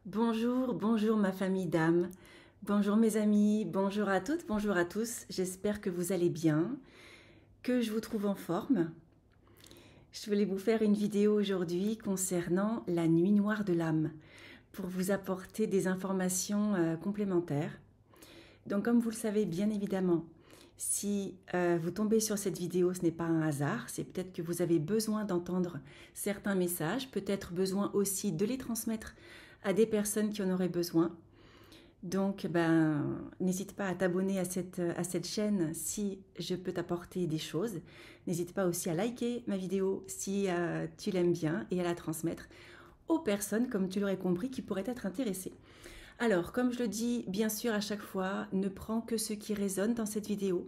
Bonjour, bonjour ma famille d'âme, bonjour mes amis, bonjour à toutes, bonjour à tous, j'espère que vous allez bien, que je vous trouve en forme. Je voulais vous faire une vidéo aujourd'hui concernant la nuit noire de l'âme, pour vous apporter des informations complémentaires. Donc comme vous le savez bien évidemment, si vous tombez sur cette vidéo, ce n'est pas un hasard, c'est peut-être que vous avez besoin d'entendre certains messages, peut-être besoin aussi de les transmettre à des personnes qui en auraient besoin. Donc, n'hésite pas à t'abonner à cette chaîne si je peux t'apporter des choses. N'hésite pas aussi à liker ma vidéo si tu l'aimes bien et à la transmettre aux personnes, comme tu l'aurais compris, qui pourraient être intéressées. Alors, comme je le dis bien sûr à chaque fois, ne prends que ce qui résonne dans cette vidéo.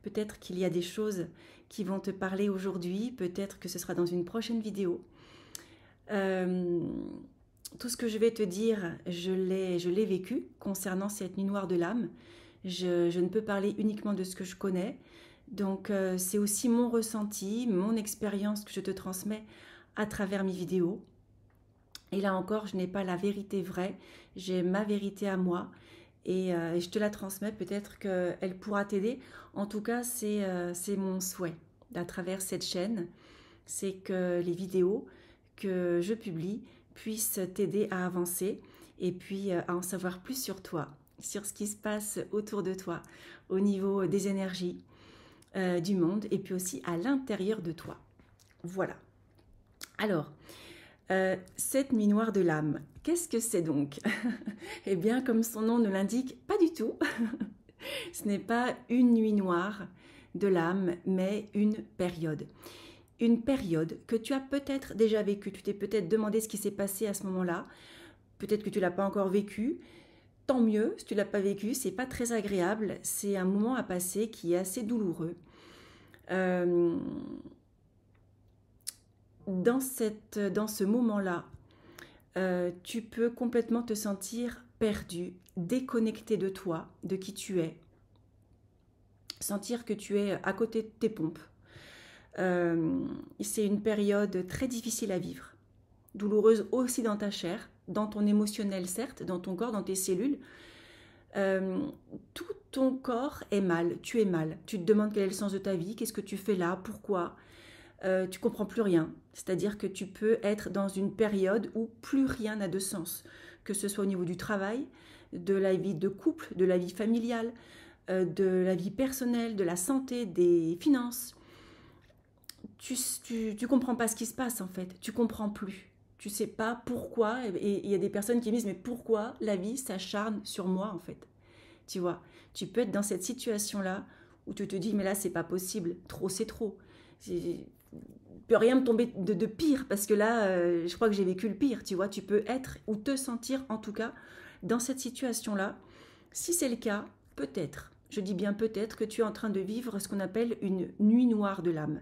Peut-être qu'il y a des choses qui vont te parler aujourd'hui, peut-être que ce sera dans une prochaine vidéo. Tout ce que je vais te dire, je l'ai vécu concernant cette nuit noire de l'âme. Je ne peux parler uniquement de ce que je connais. Donc c'est aussi mon ressenti, mon expérience que je te transmets à travers mes vidéos. Et là encore, je n'ai pas la vérité vraie, j'ai ma vérité à moi et je te la transmets. Peut-être qu'elle pourra t'aider. En tout cas, c'est mon souhait à travers cette chaîne. C'est que les vidéos que je publie puissent t'aider à avancer et puis à en savoir plus sur toi, sur ce qui se passe autour de toi, au niveau des énergies du monde et puis aussi à l'intérieur de toi. Voilà. Alors, cette nuit noire de l'âme, qu'est-ce que c'est donc? Eh bien, comme son nom ne l'indique, pas du tout. Ce n'est pas une nuit noire de l'âme, mais une période. Une période que tu as peut-être déjà vécue. Tu t'es peut-être demandé ce qui s'est passé à ce moment-là. Peut-être que tu ne l'as pas encore vécu. Tant mieux, si tu ne l'as pas vécu, c'est pas très agréable. C'est un moment à passer qui est assez douloureux. Dans ce moment-là, tu peux complètement te sentir perdu, déconnecté de toi, de qui tu es. Sentir que tu es à côté de tes pompes. C'est une période très difficile à vivre, douloureuse aussi dans ta chair, dans ton émotionnel certes, dans ton corps, dans tes cellules. Tout ton corps est mal, tu es mal. Tu te demandes quel est le sens de ta vie, qu'est-ce que tu fais là, pourquoi. Tu comprends plus rien. C'est-à-dire que tu peux être dans une période où plus rien n'a de sens, que ce soit au niveau du travail, de la vie de couple, de la vie familiale, de la vie personnelle, de la santé, des finances. Tu comprends pas ce qui se passe en fait, tu comprends plus. Tu sais pas pourquoi, et il y a des personnes qui me disent mais pourquoi la vie s'acharne sur moi en fait. Tu vois, tu peux être dans cette situation-là où tu te dis mais là c'est pas possible, trop c'est trop. Il peut rien me tomber de pire parce que là je crois que j'ai vécu le pire, tu vois, tu peux être ou te sentir en tout cas dans cette situation-là. Si c'est le cas, peut-être, je dis bien peut-être que tu es en train de vivre ce qu'on appelle une nuit noire de l'âme.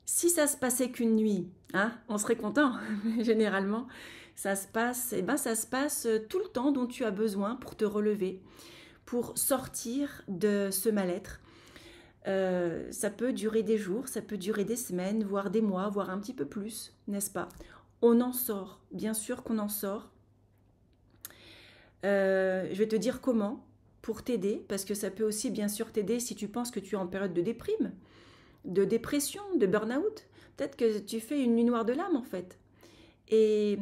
Si ça se passait qu'une nuit, hein, on serait content. Généralement, ça se passe, ça se passe tout le temps dont tu as besoin pour te relever, pour sortir de ce mal-être. Ça peut durer des jours, ça peut durer des semaines, voire des mois, voire un petit peu plus, n'est-ce pas? On en sort, bien sûr qu'on en sort. Je vais te dire comment pour t'aider, parce que ça peut aussi bien sûr t'aider si tu penses que tu es en période de déprime, de dépression, de burn-out. Peut-être que tu fais une nuit noire de l'âme en fait. Et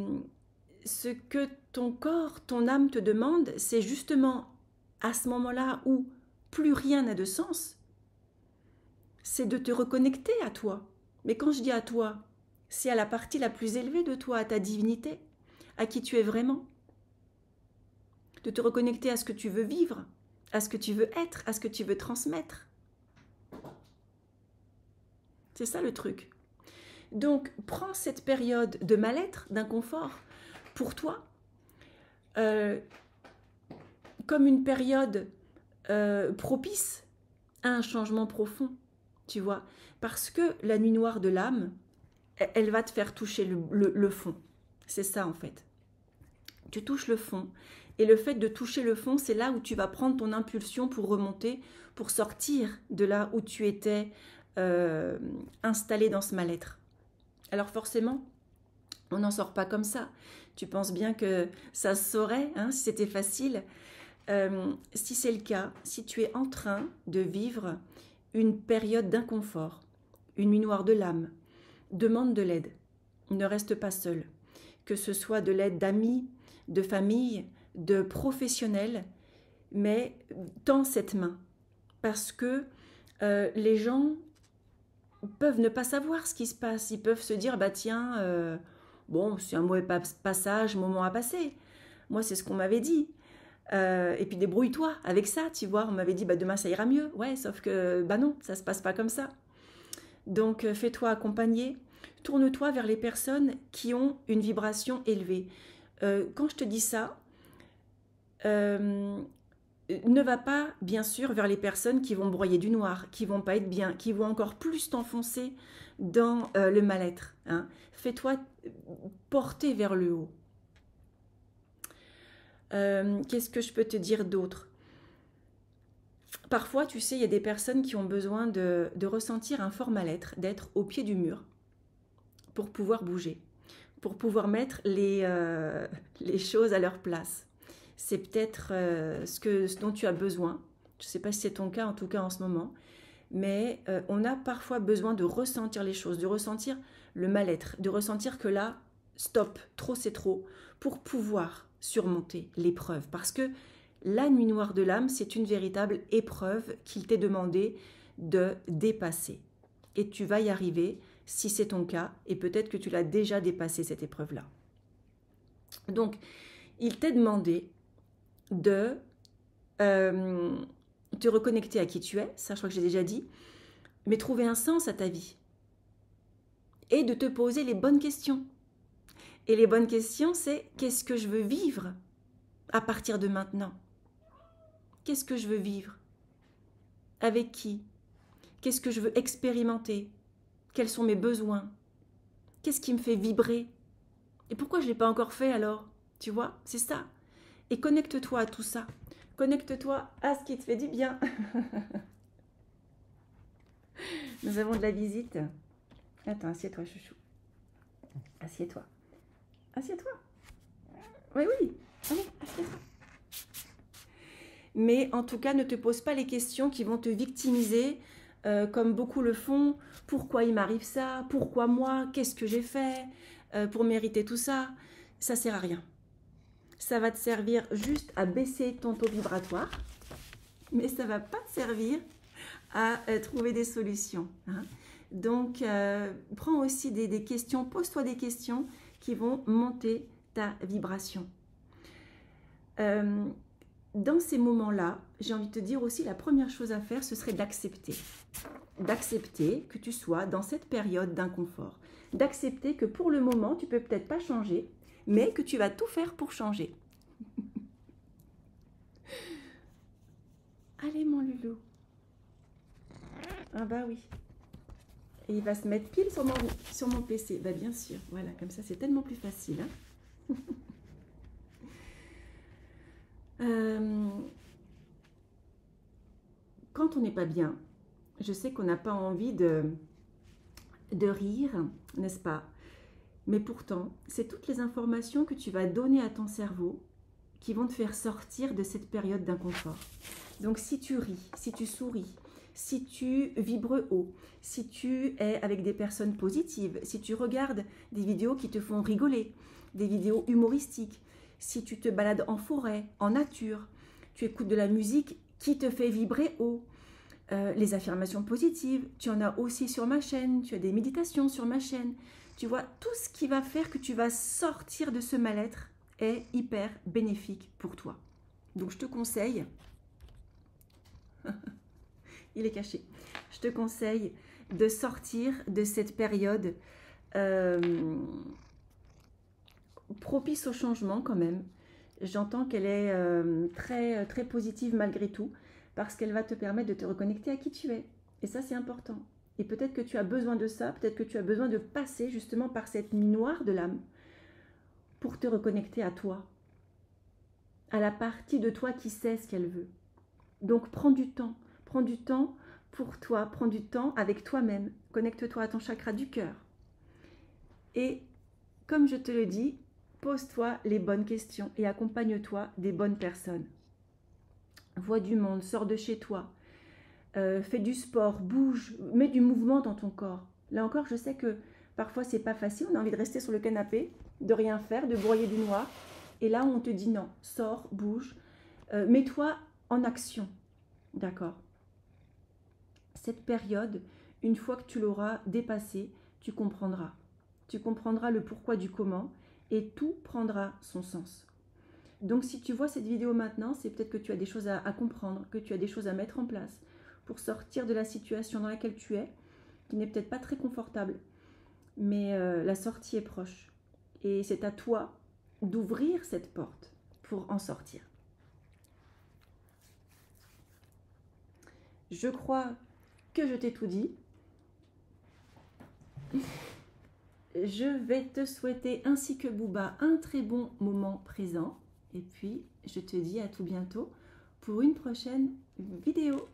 ce que ton corps, ton âme te demande, c'est justement à ce moment-là où plus rien n'a de sens, c'est de te reconnecter à toi. Mais quand je dis à toi, c'est à la partie la plus élevée de toi, à ta divinité, à qui tu es vraiment. De te reconnecter à ce que tu veux vivre, à ce que tu veux être, à ce que tu veux transmettre. C'est ça le truc. Donc, prends cette période de mal-être, d'inconfort, pour toi, comme une période propice à un changement profond, tu vois. Parce que la nuit noire de l'âme, elle va te faire toucher le fond. C'est ça, en fait. Tu touches le fond. Et le fait de toucher le fond, c'est là où tu vas prendre ton impulsion pour remonter, pour sortir de là où tu étais installé dans ce mal-être. Alors forcément, On n'en sort pas comme ça. Tu penses bien que ça se saurait, hein, si c'était facile. Si c'est le cas, si tu es en train de vivre une période d'inconfort, une nuit noire de l'âme, demande de l'aide. Ne reste pas seul. Que ce soit de l'aide d'amis, de famille, de professionnels, mais tends cette main. Parce que les gens peuvent ne pas savoir ce qui se passe. Ils peuvent se dire, bah tiens, bon, c'est un mauvais passage, moment à passer. Moi, c'est ce qu'on m'avait dit. Et puis débrouille-toi avec ça, tu vois. On m'avait dit, bah demain ça ira mieux. Ouais, sauf que, bah non, ça se passe pas comme ça. Donc, fais-toi accompagner. Tourne-toi vers les personnes qui ont une vibration élevée. Quand je te dis ça, ne va pas, bien sûr, vers les personnes qui vont broyer du noir, qui vont pas être bien, qui vont encore plus t'enfoncer dans le mal-être. Hein. Fais-toi porter vers le haut. Qu'est-ce que je peux te dire d'autre? Parfois, tu sais, il y a des personnes qui ont besoin de ressentir un fort mal-être, d'être au pied du mur pour pouvoir bouger, pour pouvoir mettre les choses à leur place. C'est peut-être ce dont tu as besoin. Je ne sais pas si c'est ton cas, en tout cas en ce moment. Mais on a parfois besoin de ressentir les choses, de ressentir le mal-être, de ressentir que là, stop, trop c'est trop, pour pouvoir surmonter l'épreuve. Parce que la nuit noire de l'âme, c'est une véritable épreuve qu'il t'est demandé de dépasser. Et tu vas y arriver si c'est ton cas, et peut-être que tu l'as déjà dépassé cette épreuve-là. Donc, il t'est demandé de te reconnecter à qui tu es, ça je crois que j'ai déjà dit, mais trouver un sens à ta vie et de te poser les bonnes questions. Et les bonnes questions, c'est qu'est-ce que je veux vivre à partir de maintenant? Qu'est-ce que je veux vivre? Avec qui? Qu'est-ce que je veux expérimenter? Quels sont mes besoins? Qu'est-ce qui me fait vibrer? Et pourquoi je ne l'ai pas encore fait alors? Tu vois, c'est ça. Et connecte-toi à tout ça. Connecte-toi à ce qui te fait du bien. Nous avons de la visite. Attends, assieds-toi, chouchou. Assieds-toi. Assieds-toi. Oui, oui. Allez, assieds-toi. Mais en tout cas, ne te pose pas les questions qui vont te victimiser, comme beaucoup le font. Pourquoi il m'arrive ça? Pourquoi moi? Qu'est-ce que j'ai fait pour mériter tout ça? Ça sert à rien. Ça va te servir juste à baisser ton taux vibratoire, mais ça ne va pas te servir à trouver des solutions. Hein. Donc, prends aussi des questions, pose-toi des questions qui vont monter ta vibration. Dans ces moments-là, j'ai envie de te dire aussi, la première chose à faire, ce serait d'accepter. D'accepter que tu sois dans cette période d'inconfort. D'accepter que pour le moment, tu ne peux peut-être pas changer, mais que tu vas tout faire pour changer. Allez, mon loulou. Ah bah oui. Et il va se mettre pile sur mon PC. Bah bien sûr, voilà, comme ça c'est tellement plus facile. Hein. Quand on n'est pas bien, je sais qu'on n'a pas envie de rire, n'est-ce pas? Mais pourtant, c'est toutes les informations que tu vas donner à ton cerveau qui vont te faire sortir de cette période d'inconfort. Donc si tu ris, si tu souris, si tu vibres haut, si tu es avec des personnes positives, si tu regardes des vidéos qui te font rigoler, des vidéos humoristiques, si tu te balades en forêt, en nature, tu écoutes de la musique qui te fait vibrer haut, les affirmations positives, tu en as aussi sur ma chaîne, tu as des méditations sur ma chaîne. Tu vois, tout ce qui va faire que tu vas sortir de ce mal-être est hyper bénéfique pour toi. Donc je te conseille, il est caché, je te conseille de sortir de cette période propice au changement quand même. J'entends qu'elle est très, très positive malgré tout, parce qu'elle va te permettre de te reconnecter à qui tu es. Et ça, c'est important. Et peut-être que tu as besoin de ça, peut-être que tu as besoin de passer justement par cette nuit noire de l'âme pour te reconnecter à toi, à la partie de toi qui sait ce qu'elle veut. Donc prends du temps pour toi, prends du temps avec toi-même, connecte-toi à ton chakra du cœur et comme je te le dis, pose-toi les bonnes questions et accompagne-toi des bonnes personnes. Vois du monde, sors de chez toi, fais du sport, bouge, mets du mouvement dans ton corps. Là encore, je sais que parfois c'est pas facile, on a envie de rester sur le canapé, de rien faire, de broyer du noir. Et là, on te dit non, sors, bouge, mets-toi en action. D'accord? Cette période, une fois que tu l'auras dépassée, tu comprendras. Tu comprendras le pourquoi du comment et tout prendra son sens. Donc si tu vois cette vidéo maintenant, c'est peut-être que tu as des choses à comprendre, que tu as des choses à mettre en place pour sortir de la situation dans laquelle tu es, qui n'est peut-être pas très confortable, mais la sortie est proche. Et c'est à toi d'ouvrir cette porte pour en sortir. Je crois que je t'ai tout dit. Je vais te souhaiter, ainsi que Bouba, un très bon moment présent. Et puis, je te dis à tout bientôt pour une prochaine vidéo.